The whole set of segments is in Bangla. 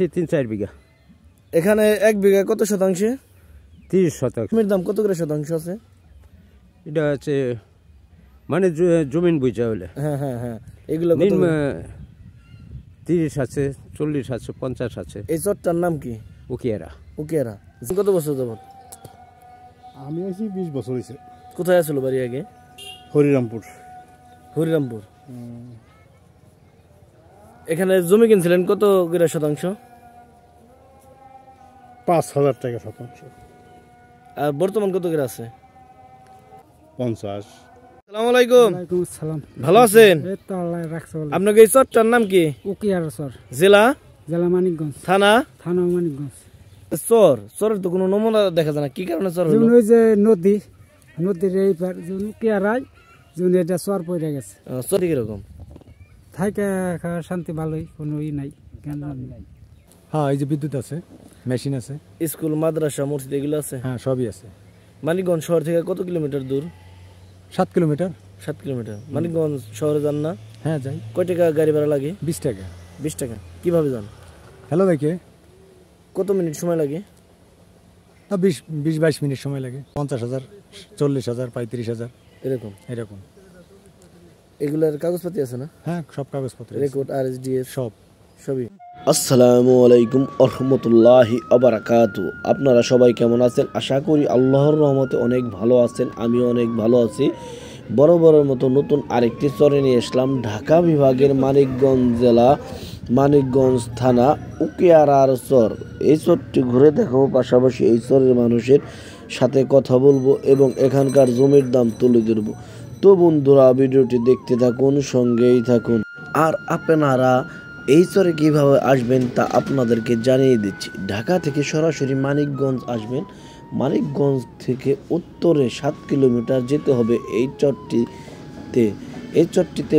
3-4 বিঘা। এখানে 1 বিঘা কত শতাংশে? 30 শতাংশ। জমির দাম কত করে শতাংশ আছে? এটা আছে মানে জমিন বুঝা হলে। হ্যাঁ হ্যাঁ হ্যাঁ, এগুলো কত? 30 আছে, 40 আছে, 50 আছে। এই চরটার নাম কি? উকিয়ারা। উকিয়ারা। কত বছর যাবত? আমি আছি 20 বছর হয়েছে। কোথায় আসলো বাড়ি আগে? হরিরামপুর। হরিরামপুর। এখানে জমি কিনছিলেন কত করে শতাংশ? 5,000 টাকা শতাংশ। আর বর্তমান কত করে আছে? 50। আসসালামু আলাইকুম। ওয়ালাইকুম আসসালাম। ভালো আছেন? এই তো আল্লাহ রাখছে বলে। আপনার এই চরটার নাম কি? উকিয়ারা চর, জেলা? জেলা মানিকগঞ্জ, থানা? থানা মানিকগঞ্জ। চরের তো কোনো নমুনা দেখা যায় না, কি কারণে চর হলো? যেমন ওই যে নদীর এই পার যেমন উকিয়ারায় যেমন এটা চর পড়ে গেছে। চর কিরকম? থাইকা শান্তি ভালোই, কোনো ই নাই, জ্ঞান নাই। হ্যাঁ, এই যে বিদ্যুৎ আছে, মেশিন আছে, স্কুল, মাদ্রাসা, মসজিদ এগুলো আছে? হ্যাঁ সবই আছে। মানিকগঞ্জ শহর থেকে কত কিলোমিটার দূর? 7 কিলোমিটার। 7 কিলোমিটার। মানিকগঞ্জ শহরে যান না? হ্যাঁ যাই। কয় টাকা গাড়ি ভাড়া লাগে? 20 টাকা। 20 টাকা। কিভাবে যান? হ্যালো ভাইকে। কত মিনিট সময় লাগে? 20-22 মিনিট সময় লাগে। 50,000, 40,000, 35,000 এরকম এরকম। এগুলার কাগজপাতি আছে না? হ্যাঁ সব কাগজপত্র, রেকর্ড, আরএসডিএস সবই। আসসালামু আলাইকুম ওরহমতুল্লাহি আবারাকাতু। আপনারা সবাই কেমন আছেন? আশা করি আল্লাহর রহমতে অনেক ভালো আছেন। আমিও অনেক ভালো আছি। বরাবরের মতো নতুন আরেকটি চরে নিয়ে আসলাম। ঢাকা বিভাগের মানিকগঞ্জ জেলা, মানিকগঞ্জ থানা, উকিয়ারার চর। এই চরটি ঘুরে দেখাবো, পাশাপাশি এই চরের মানুষের সাথে কথা বলবো এবং এখানকার জমির দাম তুলে ধরবো। তো বন্ধুরা, ভিডিওটি দেখতে থাকুন, সঙ্গেই থাকুন। আর আপনারা এই চরে কীভাবে আসবেন তা আপনাদেরকে জানিয়ে দিচ্ছি। ঢাকা থেকে সরাসরি মানিকগঞ্জ আসবেন। মানিকগঞ্জ থেকে উত্তরে 7 কিলোমিটার যেতে হবে এই চরটিতে। এই চরটিতে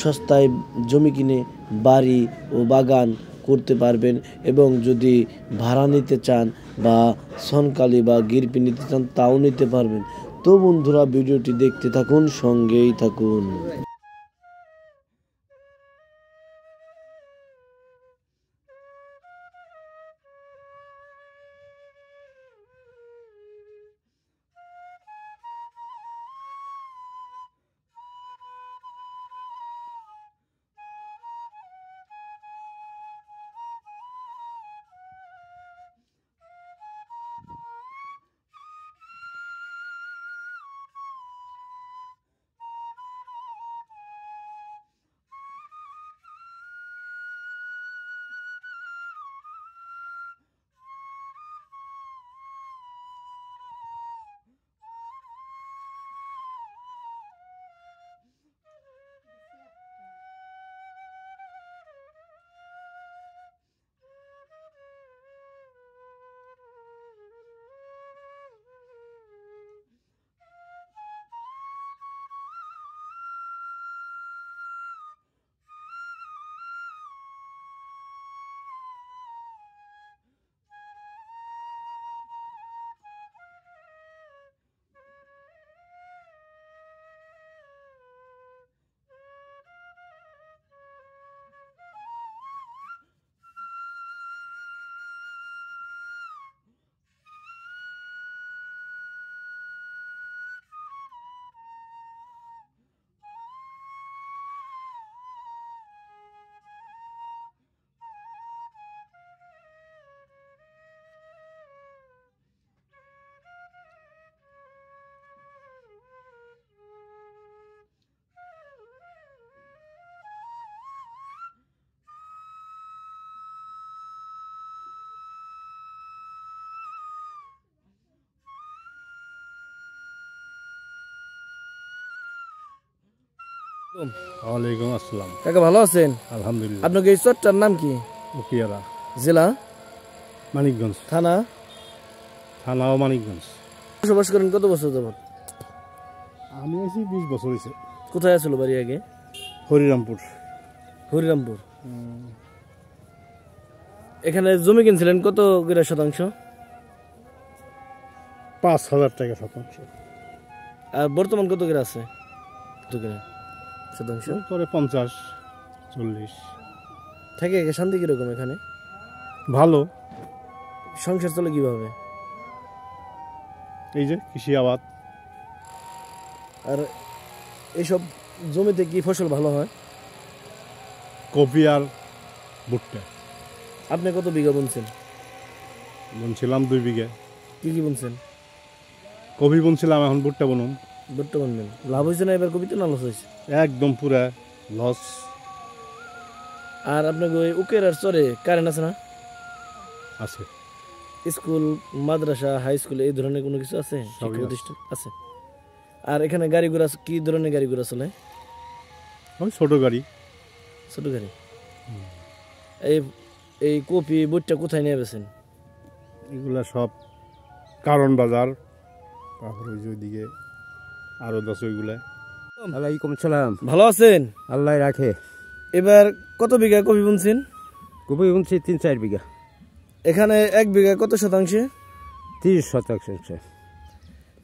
সস্তায় জমি কিনে বাড়ি ও বাগান করতে পারবেন এবং যদি ভাড়া নিতে চান বা সনকালি বা গিরপি নিতে চান তাও নিতে পারবেন। তো বন্ধুরা, ভিডিওটি দেখতে থাকুন, সঙ্গেই থাকুন। ওয়ালাইকুম আসসালাম। কাকা ভালো আছেন? আলহামদুলিল্লাহ। আপনার এই চরটার নাম কি? উকিয়ারা। জেলা? মানিকগঞ্জ। থানা? থানাও মানিকগঞ্জ। বসবাস করেন কত বছর যাবত? আমি আছি 20 বছর হয়েছে। কোথায় আসলো বাড়ি আগে? হরিরামপুর। হরিরামপুর। এখানে জমি কিনছিলেন কত করে শতাংশ? 5,000 টাকা শতাংশ। আর বর্তমান কত করে আছে? কত করে শতাংশ? পরে 50, 40। থাকে শান্তি কিরকম এখানে? ভালো। সংসার চলে কিভাবে? এই যে কৃষি আবাদ। আর এইসব জমিতে কি ফসল ভালো হয়? কপি আর ভুট্টা। আপনি কত বিঘা বুনছেন? বুনছিলাম 2 বিঘা। কি কি বুনছেন? কপি বুনছিলাম, এখন ভুট্টা বুনুম। ভুট্টা বুনবেন। লাভ হয়েছে না এবার কপিতে, না লস হয়েছে? একদম পুরা লস। আর আপনাকে ওই উকেরার চরে কারেন্ট আছে না? আছে। স্কুল, মাদ্রাসা, হাই স্কুল এই ধরনের কোনো কিছু আছে? সবই শিক্ষা আছে। প্রতিষ্ঠান আছে। আর এখানে গাড়ি ঘোড়া কি ধরনের গাড়ি ঘোড়া চলে? ওই ছোট গাড়ি। ছোট গাড়ি। এই এই কপি ভুট্টা কোথায় নিয়ে বেছেন? এগুলা সব কারণ বাজার, তারপর ওই যে ওইদিকে আরো 10 ওইগুলা। ওয়ালাইকুম সালাম। ভালো আছেন? আল্লাহ রাখে। এবার কত বিঘা কপি বুনছেন? কপি বুনছি 3-4 বিঘা। এখানে 1 বিঘা কত শতাংশে? 30 শতাংশ।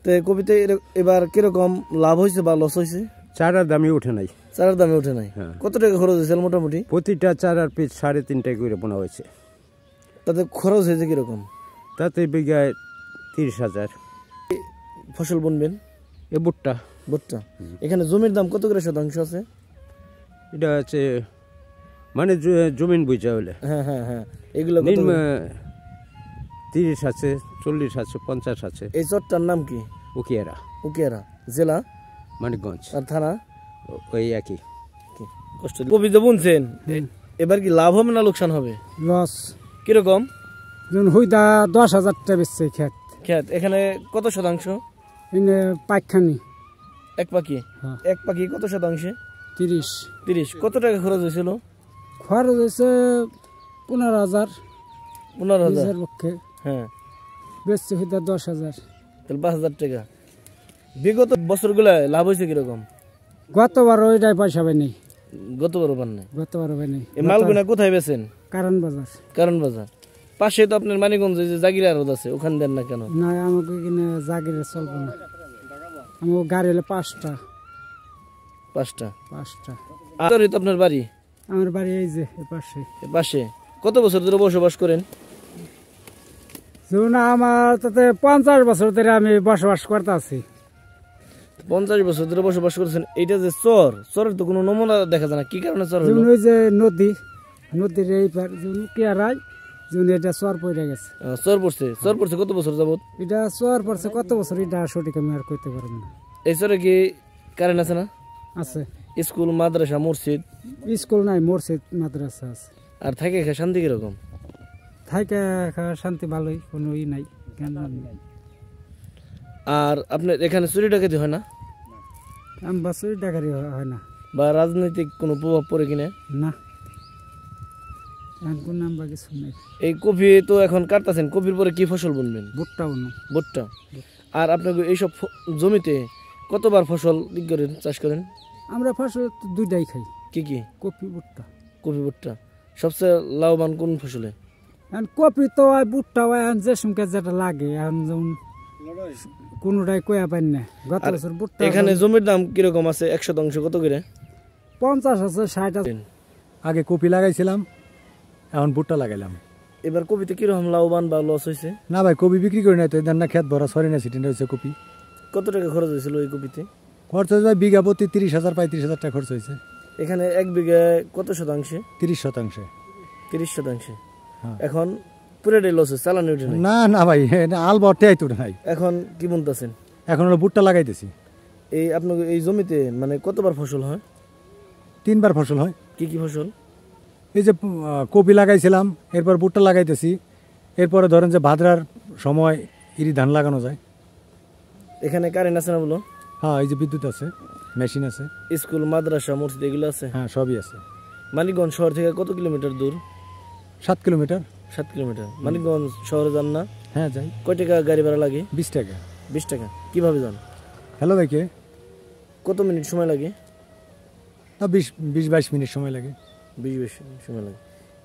তো কপিতে এবার কিরকম লাভ হয়েছে বা লস হয়েছে? চারার দামই ওঠে নাই। চারার দামে ওঠে নাই। হ্যাঁ। কত টাকা খরচ হয়েছে মোটামুটি? প্রতিটা চারার পিস 3.5 টাকা করে বোনা হয়েছে। তাতে খরচ হয়েছে কিরকম? তাতে বিঘায় 30,000। ফসল বুনবেন? এ ভুট্টা। ভুট্টা। এখানে জমির দাম কত করে শতাংশ আছে? এটা হচ্ছে মানে জমিন বুঝা হলে হ্যাঁ হ্যাঁ হ্যাঁ, এগুলো কত? 30 আছে, 40 আছে, 50 আছে। এই চরটার নাম কি? উকিয়ারা। উকিয়ারা। জেলা? মানিকগঞ্জ। আর থানা? ওই একই। কষ্ট। কপি তো বুনছেন, এবার কি লাভ হবে না লোকসান হবে? লস। কিরকম? যেমন হুইদা 10,000 টাকা বেচছে খেত। খেত এখানে কত শতাংশ? এনে পাইখানি এক পাখি। হ্যাঁ। এক পাখি কত শতাংশে? 30। 30। কত টাকা খরচ হয়েছিল? খরচ হয়েছে 15,000। 15,000। নিজের পক্ষে হ্যাঁ, বেচছে হুইদা 10,000। তাহলে 5,000 টাকা। বিগত বছরগুলো লাভ হয়েছে কিরকম? গতবার ওইটাই পয়সা পাই নাই। গতবার পান নাই? গতবার পাই নাই। এই মালগুনা কোথায় বেছেন? কারণ বাজার। কারণ বাজার। পাশে তো আপনার মানিকগঞ্জে যে জাগির আড়ত আছে, ওখানে দেন না কেন? না, আমাকে কিনে জাগিরে চলবো না। আমার গাড়ি হলে 5টা। 5টা। আর তো আপনার বাড়ি? আমার বাড়ি এই যে এ পাশে। পাশে। কত বছর ধরে বসবাস করেন? যেমন আমার তাতে 50 বছর ধরে আমি বসবাস করতে আছি। 50 বছর ধরে বসবাস করছেন। এইটা যে চর, চরের তো কোনো নমুনা দেখা যায় না, কি কারণে চর হলো? যেমন ওই যে নদীর এই পার যেমন কেয়ারাই, যেমন এটা চর পড়ে গেছে। চর পড়ছে। চর পড়ছে কত বছর যাবত? এটা চর পড়ছে কত বছর এটা সঠিক আমি আর কইতে পারবো না। এই চরে কি কারেন্ট আছে না? আছে। স্কুল, মাদ্রাসা, মসজিদ? স্কুল নাই, মসজিদ মাদ্রাসা আছে। আর থাকে শান্তি কিরকম? থাকে শান্তি ভালোই, কোনো ই নাই। কেন আর আপনার এখানে চুরি ডাকাতি হয় না? আমি বছর ডাকারি হয় না। বা রাজনৈতিক কোনো প্রভাব পড়ে কিনা? না, এখন কোন নাম বা কিছু নেই। এই কপি তো এখন কাটতেছেন, কপির পরে কি ফসল বুনবেন? ভুট্টাও না। ভুট্টা। আর আপনাকে এইসব জমিতে কতবার ফসল করেন, চাষ করেন? আমরা ফসল তো দুইটাই খাই। কি কি? কপি ভুট্টা। কপি, ভুট্টা। সবচেয়ে লাভবান কোন ফসলে? এখন কপি তো হয়, ভুট্টা হয়, এখন যে সঙ্গে যেটা লাগে এখন যেমন কোনোটাই কয়া পাই না। গত বছর ভুট্টা। এখানে জমির দাম কিরকম আছে? 1 শতাংশ কত করে? 50 আছে, 60 আছে। আগে কপি লাগাইছিলাম, এখন ভুট্টা লাগাইলাম। এবার কপিতে কিরকম লাভবান বা লস হয়েছে? না ভাই, কপি বিক্রি করি নাই তো, এদের না খেত ভরা সরি না সিটিন হয়েছে কপি। কত টাকা খরচ হয়েছিল এই কপিতে? খরচ হয়েছে বিঘা প্রতি 30,000 35,000 টাকা খরচ হয়েছে। এখানে 1 বিঘা কত শতাংশে? 30 শতাংশে। 30 শতাংশে। হ্যাঁ। এখন পুরোটাই লস হচ্ছে, চালানি উঠে নাই? না না ভাই, আল বটে আইতো নাই। এখন কি বুনতেছেন? এখন হলো ভুট্টা লাগাইতেছি। এই আপনার এই জমিতে মানে কতবার ফসল হয়? 3বার ফসল হয়। কি কি ফসল? এই যে কপি লাগাইছিলাম, এরপর ভুট্টা লাগাইতেছি, এরপরে ধরেন যে ভাদ্রার সময় ইরি ধান লাগানো যায়। এখানে কারেন্ট আছে না বলো? হ্যাঁ, এই যে বিদ্যুৎ আছে, মেশিন আছে। স্কুল, মাদ্রাসা, মসজিদ এগুলো আছে? হ্যাঁ, সবই আছে। মানিকগঞ্জ শহর থেকে কত কিলোমিটার দূর? 7 কিলোমিটার। 7 কিলোমিটার। মানিকগঞ্জ শহরে যান না? হ্যাঁ, যাই। কয় টাকা গাড়ি ভাড়া লাগে? 20 টাকা। 20 টাকা। কিভাবে যান? হ্যালো ভাইকে। কত মিনিট সময় লাগে? 20-22 মিনিট সময় লাগে। 20 সময় লাগে।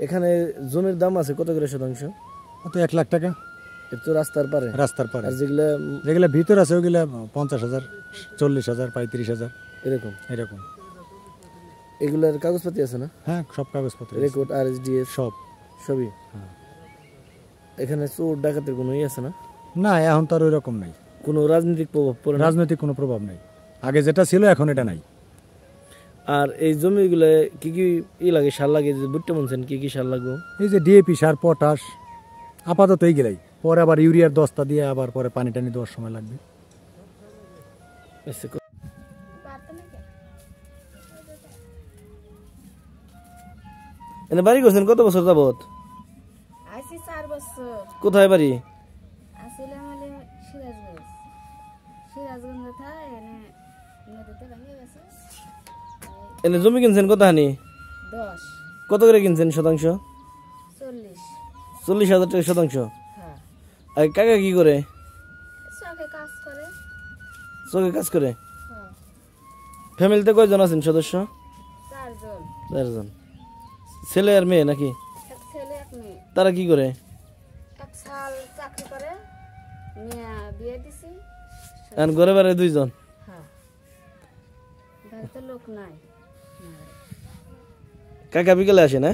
এখানে জমির দাম আছে কত করে শতাংশ? তো 1 লাখ টাকা। এর তো রাস্তার পারে? রাস্তার পারে। আর যেগুলা যেগুলা ভিতর আছে ওগুলা 50,000, 40,000, 35,000 এরকম? এরকম। এগুলার কাগজপাতি আছে না? হ্যাঁ, সব কাগজপত্র, রেকর্ড, RSDS সব। সবই? হ্যাঁ। এখানে চোর ডাকাতের কোনো আছে না? না, এখন তো আর ওই রকম নাই, কোনো রাজনৈতিক প্রভাব পড়ে না? রাজনৈতিক কোনো প্রভাব নাই। আগে যেটা ছিল এখন এটা নাই। আর এই জমিগুলো কি কি লাগে, সার লাগে? যে ভুট্টা বলছেন কি কি সার লাগবে? এই যে ডিএপি সার, পটাশ, আপাতত এইগুলাই। পরে আবার ইউরিয়ার দস্তা দিয়ে আবার পরে পানি টানি দেওয়ার সময় লাগবে। এনে বাড়ি করছেন কত বছর যাবত? আছি 4 বছর। কোথায় বাড়ি? আসলে আমাদের সিরাজগঞ্জ থাই এনে নদীতে ভেঙে গেছে। এনে জমি কিনছেন কত হানি? 10। কত করে কিনছেন শতাংশ? 40। 40,000 টাকা শতাংশ। হ্যাঁ। আর কাকা কি করে? সবে কাজ করে। চোখে কাজ করে। হ্যাঁ। ফ্যামিলিতে কয়জন আছেন সদস্য? 4 জন। 4 জন। ছেলে আর মেয়ে নাকি? এক ছেলে এক মেয়ে। তারা কি করে? এক সাল চাকরি করে, মেয়ে বিয়ে দিছি। আর ঘরে বাড়ি 2 জন। হ্যাঁ। বাড়িতে লোক নাই। কাকা বিকেলে আসে না?